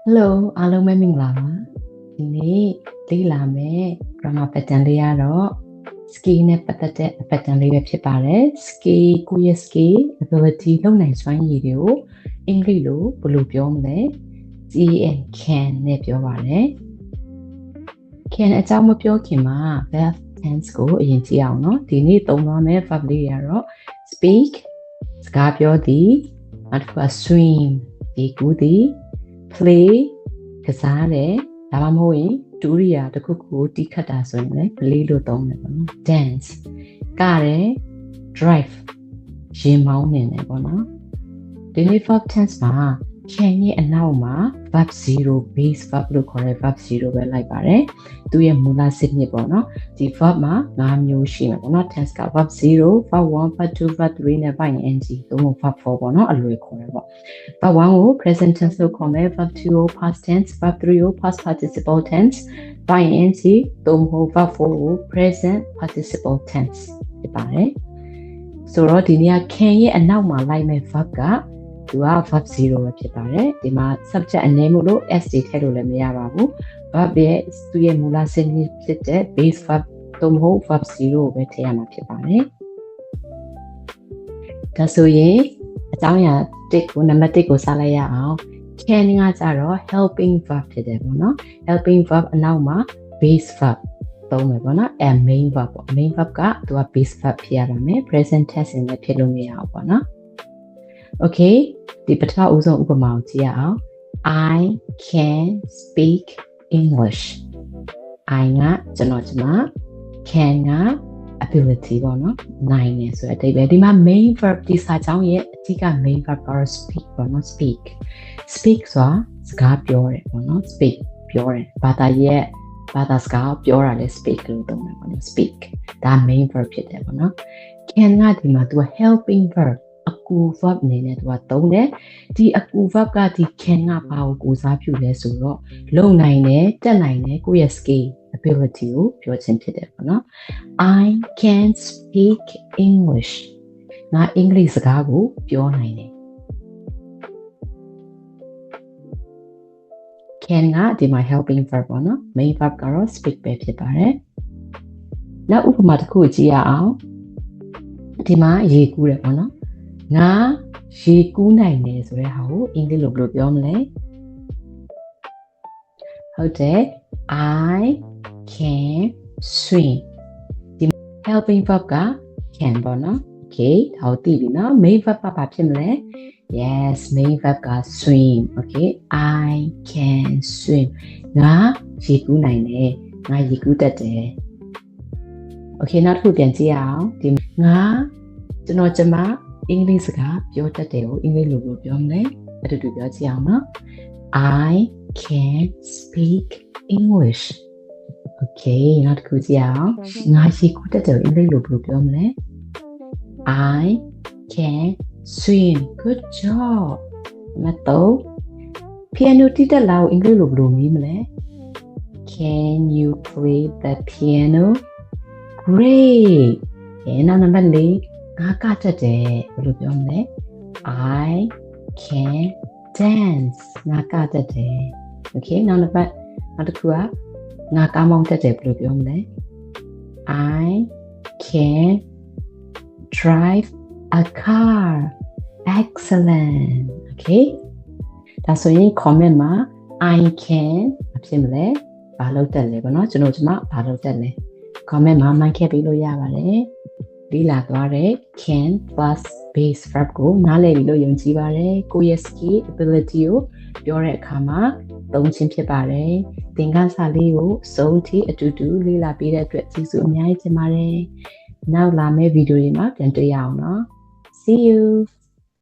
Hello အားလုံးပဲမင်္ဂလာပါဒီနေ့လေ့လာမယ် grammar pattern လေးကတော့ skill နဲ့ပတ်သက်တဲ့ pattern လေးပဲဖြစ်ပါတယ် skill ကိုယ့်ရဲ့ skill ability လုပ်နိုင်စွမ်းရည်တွေကိုအင်္ဂလိပ်လိုဘယ်လိုပြောမလဲ can နဲ့ပြောပါတယ် can အကြောင်းမပြောခင်မှာ verb tense ကိုအရင်ကြည့်အောင်နော်ဒီနေ့သုံးသွားမယ့် verb လေးတွေကတော့ speak စကားပြောသည်နောက်တစ်ခုက swim ဒီကူးသည်play ကစားတယ်ဒါမှမဟုတ်ရင်ဒူရီယာတစ်ခုခုတီးခတ်တာဆိုရင်လည်း play လို့သုံးတယ်ပေါ့နော် dance ကတယ် drive ရင်မောင်းနေတယ်ပေါ့နော်ဒီနေ့ verb tense မှာ can ရဲ့အနောက်မှာ verb 0 base verb လို့ခေါ်တဲ့ verb 0ပဲလိုက်ပါတယ်သူရဲ့မူလစစ်မြစ်ပေါ့နော်ဒီ verb မှာ5မျိုးရှိမှာပေါ့နော် tense က verb 0 verb 1 verb 2 verb 3နဲ့ verb ing သုံးဖို့ verb 4ပေါ့နော်အလွယ်ခေါ်တယ်ပေါ့ verb 1ကို present tense လို့ခေါ်မယ် verb 2ကို past tense verb 3ကို past participle tense verb ing သုံးဖို့ verb 4ကို present participle tense ဖြစ်ပါတယ်ဆိုတော့ဒီနေ့က can ရဲ့အနောက်မှာလိုက်မဲ့ verb ကသူက verb 0ပဲဖြစ်ပါတယ်ဒီမှာ subject အနေမို့လို့ s တွေထည့်လို့လည်းမရပါဘူး verb ရဲ့သူရဲ့မူလစစ်မြစ်ဖြစ်တဲ့ base verb သို့မဟုတ် verb 0ကိုပဲထည့်ရမှာဖြစ်ပါတယ်ဒါဆိုရင်အကြောင်းအရာ1ကိုနံပါတ်1ကိုစလိုက်ရအောင် can ကကြတော့ helping verb ဖြစ်တယ်ပေါ့နော် helping verb အနောက်မှာ base verb သုံးမယ်ပေါ့နော် and main verb ပေါ့ main verb ကသူက base verb ဖြစ်ရပါမယ် present tense နဲ့ဖြစ်လို့မရအောင်ပေါ့နော် okay ဒီပထမဦးဆုံးဥပမာကိုကြည့်ရအောင် I can speak English I ကကျွန်မ can က ability ပေါ့နော်နိုင်နေဆိုတဲ့အဓိပ္ပာယ်ဒီမှာ main verb ဒီစာကြောင်းရဲ့အဓိက main verb ကတော့ speak ပေါ့နော် speak ဆိုတာစကားပြောတယ်ပေါ့နော် speak ပြောတယ်ဘာသာစကားပြောတာလဲ speak လို့သုံးတယ်ပေါ့နော် speak ဒါ main verb ဖြစ်တယ်ပေါ့နော် can ကဒီမှာသူက helping verb အကူ verb အနေနဲ့သူကသုံးတယ်ဒီအကူ verb ကဒီ can ကဘာကိုကိုစားပြုလဲဆိုတော့လုံနိုင်တယ်တက်နိုင်တယ်ကိုယ့်ရဲ့ skill ability ကိုပြောခြင်းဖြစ်တယ်ပေါ့နော် I can speak English ငါအင်္ဂလိပ်စကားကိုပြောနိုင်တယ် can ကဒီမှာ helping verb ပေါ့နော် main verb ကတော့ speak ပဲဖြစ်ပါတယ်နောက်ဥပမာတစ်ခုကြည့်ရအောင်ဒီမှာရေကူးတယ်ပေါ့နော်ငါရေကူးနိုင်တယ်ဆိုတဲ့ဟာကိုအင်္ဂလိပ်လိုဘယ်လိုပြောမလဲဟုတ်တယ် I can swim ဒီ helping verb က can ပေါ့နော် okay ဒါကိုသိပြီနော် main verb ကဘာဖြစ်မလဲ yes main verb က swim okay I can swim ငါရေကူးနိုင်တယ်ငါရေကူးတတ်တယ် okay နောက်တစ်ခုပြန်ကြည့်ရအောင်ဒီငါကျွန်မအင်္ဂလိပ်စကားပြောတတ်တယ်ကိုအင်္ဂလိပ်လိုပြောမလဲအတူတူပြောကြည့်အောင်နော် I can speak English okay နောက်တစ်ခုကြည့်အောင်ငါရေကူးတတ်တယ်ကိုအင်္ဂလိပ်လိုပြောမလဲ I can swim good job နံပါတ်3 piano တီးတတ်လားကိုအင်္ဂလိပ်လိုဘယ်လိုမီးမလဲ Can you play the piano great နောက်နံပါတ်4ငါကတတ်တယ်ဘယ်လိုပြောမလဲ I can dance ငါကတတ်တယ် okay နောက်တစ်ခုကငါကားမောင်းတတ်တယ်ဘယ်လိုပြောမလဲ I can drive a car excellent okay ဒါဆိုရင် comment မှာ I can ဖြစ်မလဲဘာလုပ်တတ်လဲပေါ့နော်ကျွန်မဘာလုပ်တတ်လဲ comment မှာမှန်ခဲ့ပြီးလို့ရပါတယ်လေ့လာသွားတဲ့ can plus base verb ကိုနားလည်ပြီလို့ယုံကြည်ပါတယ်ကိုယ့်ရဲ့ skill ability ကိုပြောတဲ့အခါမှာသုံးခြင်းဖြစ်ပါတယ်သင်ခန်းစာလေးကိုစုံထိအတူတူလေ့လာပေးတဲ့အတွက်ကျေးဇူးအများကြီးတင်ပါတယ်နောက်လာမယ့်ဗီဒီယိုတွေမှာပြန်တွေ့ရအောင်နော် see you